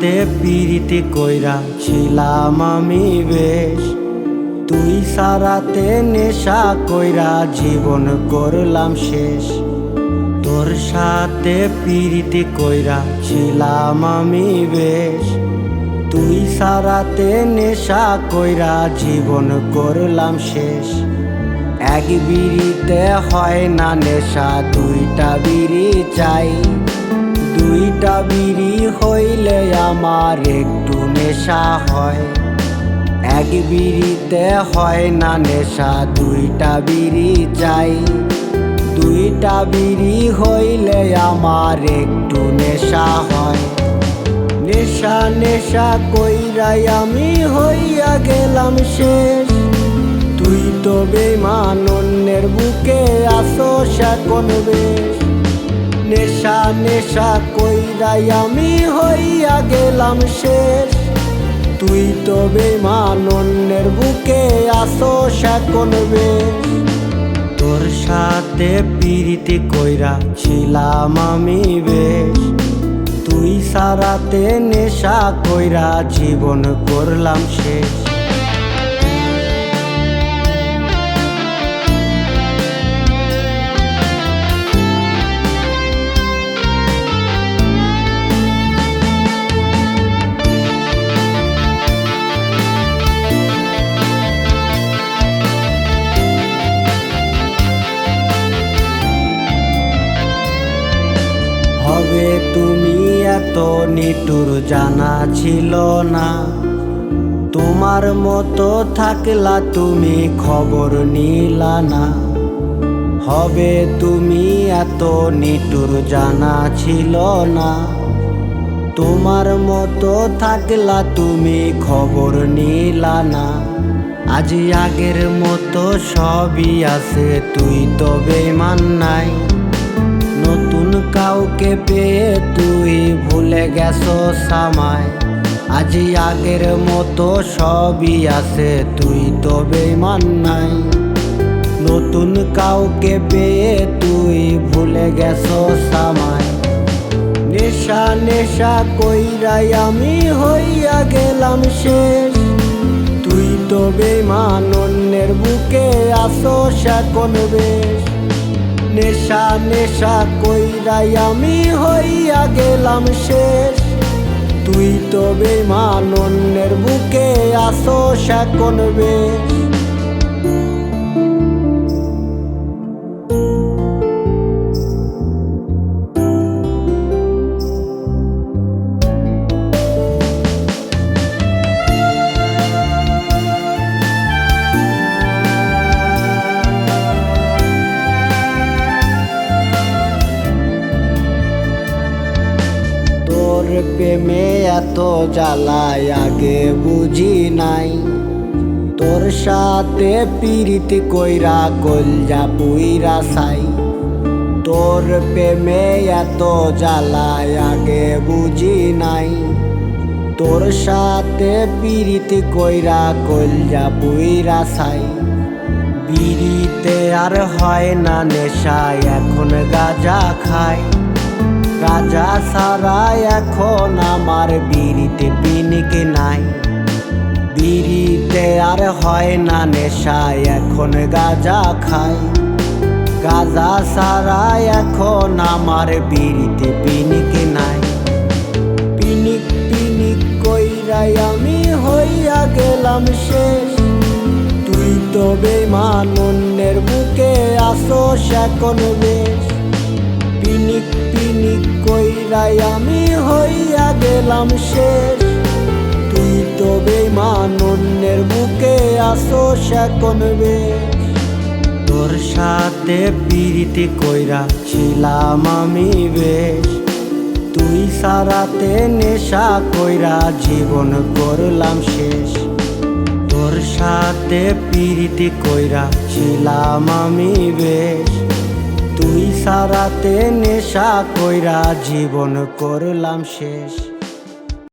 সাথে প্রীতি কইরা ছিলাম আমি বেশ, তুই সারাতে নেশা কইরা জীবন করলাম শেষ। তোর সাথে প্রীতি কইরা ছিলাম আমি বেশ, তুই সারাতে নেশা কইরা জীবন করলাম শেষ। এক বিড়িতে হয় না নেশা, দুইটা বিড়ি চাই। দুইটা বিড়ি হইলে আমার একটু নেশা হয়। এক বিড়িতে হয় না নেশা, দুইটা বিড়ি চাই। দুইটা বিড়ি হইলে আমার একটু নেশা হয়। নেশা নেশা কইরাই আমি হইয়া গেলাম শেষ, তুই তো বেঈমান অন্যের বুকে আসোস এখন বেশ। নেশা নেশা কইরাই আমি হইয়া গেলাম শেষ, তুই তো বেঈমান অন্যের বুকে আসোস এখন বেশ। তোর সাথে প্রীতি কইরা ছিলাম আমি বেশ, তুই সারাতে নেশা কইরা জীবন করলাম শেষ। হবে তুমি এত নিটুর জানা ছিল না, তোমার মতো থাকলা তুমি খবর নিলা না। হবে তুমি এত নিটুর জানা ছিল না, তোমার মতো থাকলা তুমি খবর নিলা না। আজ আগের মতো সবই আছে, তুই তো বেঈমান নাই। নতুন কাউকে পেয়ে তুই ভুলে গেছস আমায়। আজ আগের মতো সবই আছে, তুই তো বেঈমান নাই। নতুন কাউকে পেয়ে তুই ভুলে গেছস আমায়। নেশা নেশা কইরাই আমি হইয়া গেলাম শেষ, তুই তো বেঈমান অন্যের বুকে আসোস এখন বেশ। নেশা নেশা কইরাই আমি হইয়া গেলাম শেষ, তুই তো বেঈমান অন্যের বুকে আসোস এখন বেশ। তোর প্রেমে এত জ্বালায় আগে বুঝি নাই, তোর সাথে প্রীতি কইরা কলজা পুইরা ছাই। তোর প্রেমে এত জ্বালায় আগে বুঝি নাই, তোর সাথে প্রীতি কইরা কলজা পুইরা ছাই। বিড়িতে আর হয় না নেশা, এখন গাঁজা খাই। গাঁজা ছাড়া এখন আমার বিড়িতে পিনিক নাই। বিড়িতে আর হয় না নেশা, এখন গাঁজা খাই। গাঁজা ছাড়া এখন আমার বিড়িতে পিনিক নাই। পিনিক পিনিক কইরাই আমি হইয়া গেলাম শেষ, তুই তো বেঈমান অন্যের বুকে আসোস এখন বেশ। পিনিক পিনিক কইরাই আমি হইয়া গেলাম শেষ, তুই তো বেঈমান অন্যের বুকে আসোস এখন বেশ। তোর সাথে প্রীতি কইরা ছিলাম আমি বেশ, তুই সারাতে নেশা কইরা জীবন করলাম শেষ। তোর সাথে প্রীতি কইরা ছিলাম আমি বেশ, তুই সারাতে নেশা কইরা জীবন করলাম শেষ।